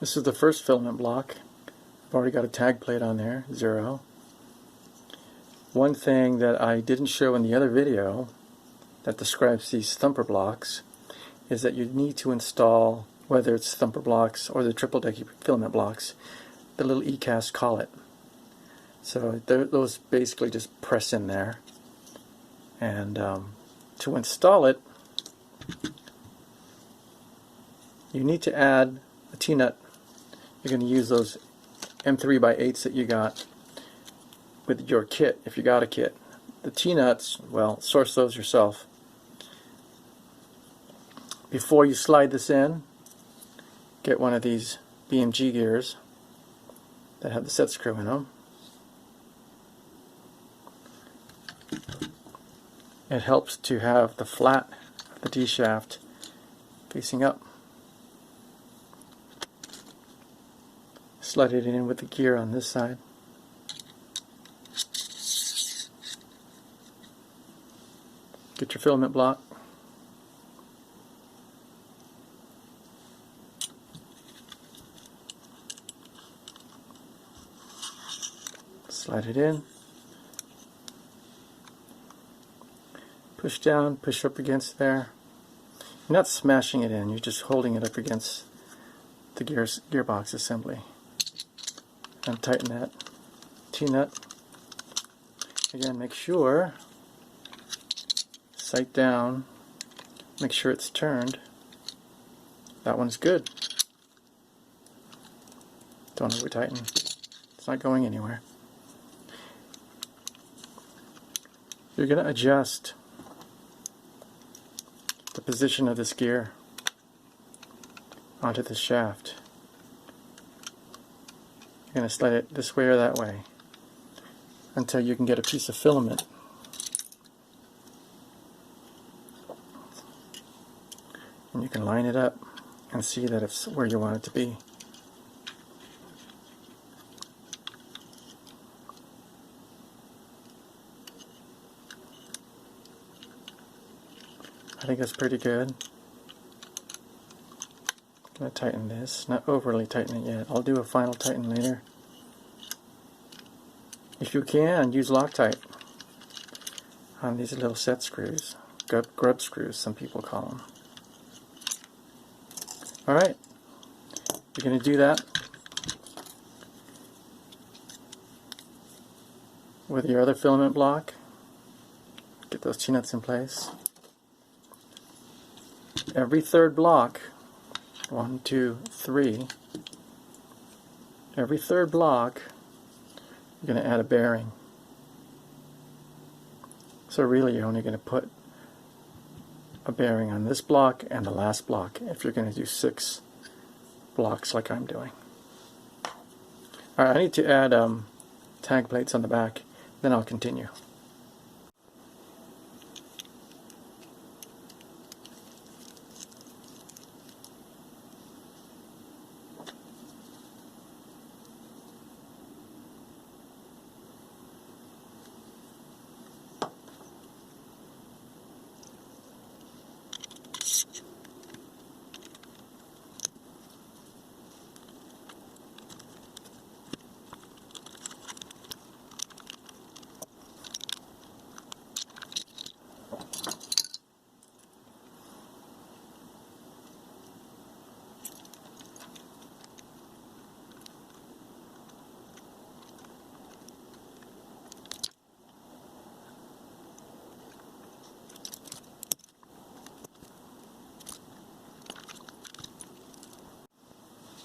This is the first filament block. I've already got a tag plate on there, 0. One thing that I didn't show in the other video that describes these thumper blocks is that you need to install, whether it's thumper blocks or the Triple-Decky filament blocks, the little ECAS collet. So those basically just press in there. And to install it, you need to add a T-nut. You're going to use those M3x8s that you got with your kit, if you got a kit. The T-nuts, well, source those yourself. Before you slide this in, get one of these BMG gears that have the set screw in them. It helps to have the flat of the D-shaft facing up. Slide it in with the gear on this side. Get your filament block. Slide it in. Push down, push up against there. You're not smashing it in, you're just holding it up against the gearbox assembly. And tighten that T-nut. Again, make sure, sight down, make sure it's turned. That one's good. Don't over tighten. It's not going anywhere. You're going to adjust the position of this gear onto the shaft. You're going to slide it this way or that way until you can get a piece of filament. And you can line it up and see that it's where you want it to be. I think that's pretty good. I'm going to tighten this, not overly tighten it yet. I'll do a final tighten later. If you can, use Loctite on these little set screws, grub screws some people call them. Alright, you're going to do that with your other filament block. Get those T-nuts in place. Every third block, 1, 2, 3, every third block you're going to add a bearing. So really you're only going to put a bearing on this block and the last block if you're going to do 6 blocks like I'm doing. Alright, I need to add tag plates on the back, then I'll continue.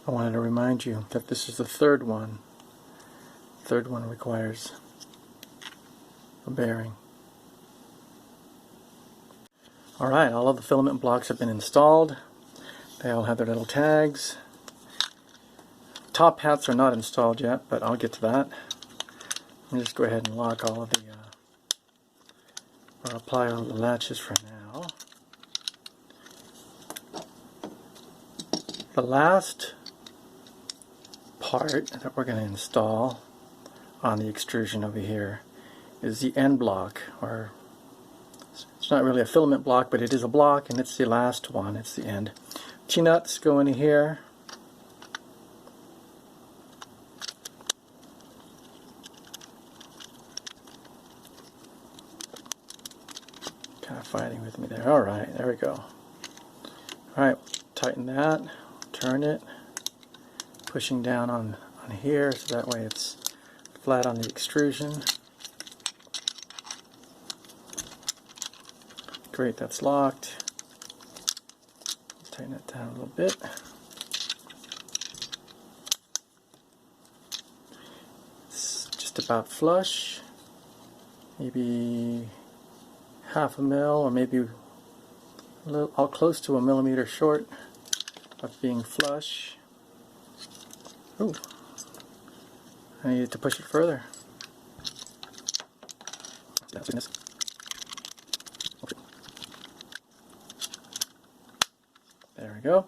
I wanted to remind you that this is the third one. The third one requires a bearing. Alright, all of the filament blocks have been installed. They all have their little tags. Top hats are not installed yet, but I'll get to that. I'll just go ahead and lock all of the, or apply all the latches for now. The last part that we're going to install on the extrusion over here is the end block, or it's not really a filament block, but it is a block, and it's the last one, it's the end. T-nuts go in here, kind of fighting with me there. Alright, there we go. Alright, tighten that, turn it, pushing down on here so that way it's flat on the extrusion. Great, that's locked. Tighten it down a little bit. It's just about flush. Maybe half a mil, or maybe a little, close to a millimeter short of being flush. Ooh, I needed to push it further. There we go.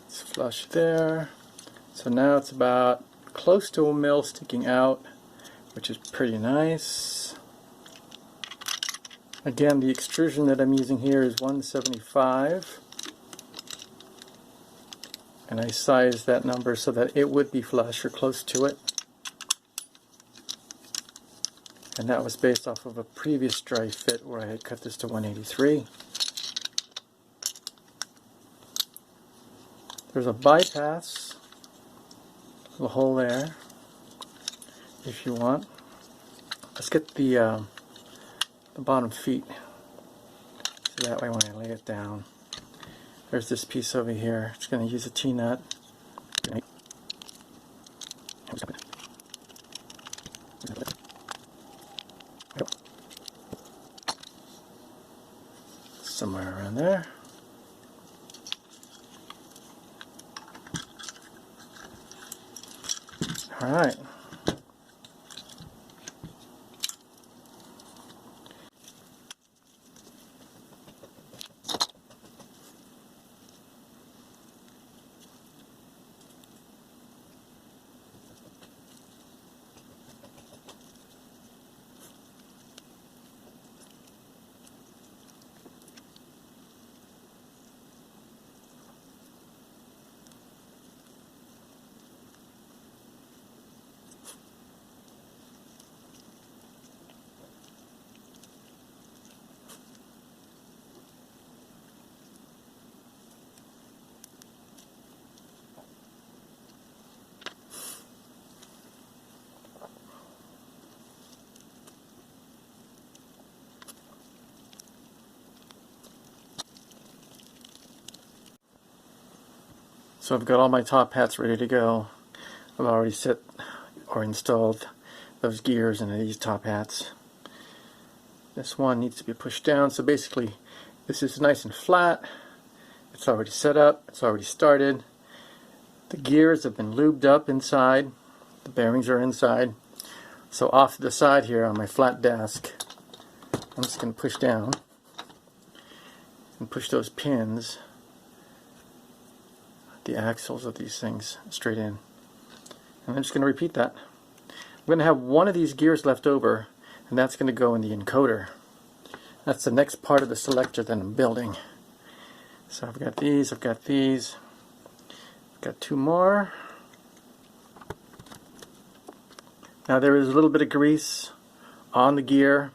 It's flush there. So now it's about close to a mil sticking out, which is pretty nice. Again, the extrusion that I'm using here is 175. And I sized that number so that it would be flush or close to it. And that was based off of a previous dry fit where I had cut this to 183. There's a bypass, a hole there, if you want. Let's get the bottom feet, so that way when I lay it down, there's this piece over here. It's going to use a T-nut. Somewhere around there. All right. So I've got all my top hats ready to go. I've already set or installed those gears into these top hats. This one needs to be pushed down, so basically this is nice and flat. It's already set up, it's already started. The gears have been lubed up inside, the bearings are inside. So off to the side here on my flat desk, I'm just going to push down and push those pins, the axles of these things, straight in. And I'm just going to repeat that. I'm going to have one of these gears left over, and that's going to go in the encoder. That's the next part of the selector that I'm building. So I've got these, I've got these, I've got two more. Now there is a little bit of grease on the gear.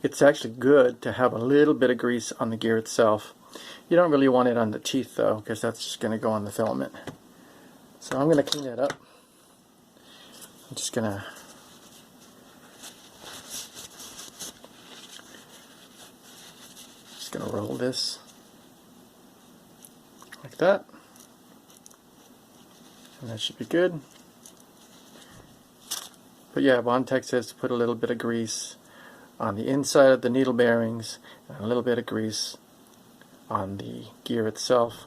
It's actually good to have a little bit of grease on the gear itself. You don't really want it on the teeth though, because that's just going to go on the filament. So I'm going to clean that up. I'm just going to roll this like that, and that should be good. But yeah, Bondtech says to put a little bit of grease on the inside of the needle bearings and a little bit of grease on the gear itself,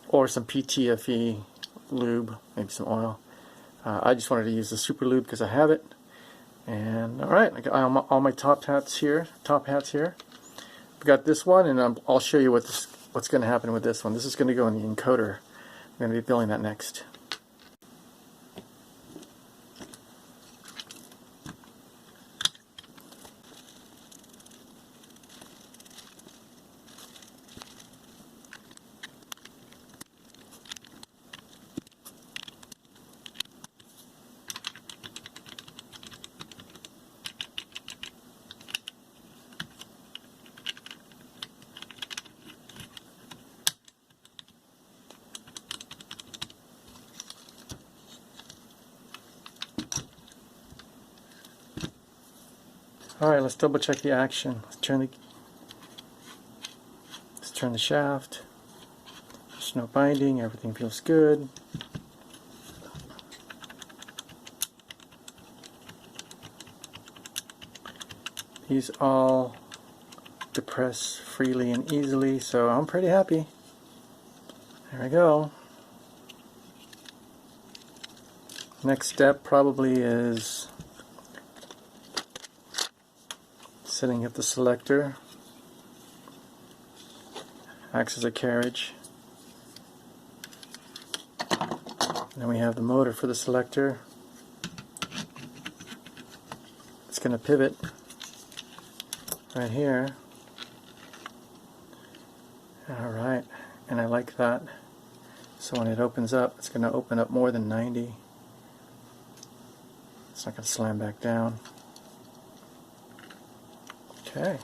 or some PTFE lube, maybe some oil. I just wanted to use the super lube because I have it. And alright, I got all my top hats here. I've got this one, and I'll show you what's going to happen with this one. This is going to go in the encoder. I'm going to be building that next. Alright, let's double check the action. Let's turn the shaft. There's no binding, everything feels good. These all depress freely and easily, so I'm pretty happy. There we go. Next step probably is setting up the selector. Acts as a carriage. Then we have the motor for the selector. It's going to pivot right here. Alright, and I like that. So when it opens up, it's going to open up more than 90. It's not going to slam back down. Okay.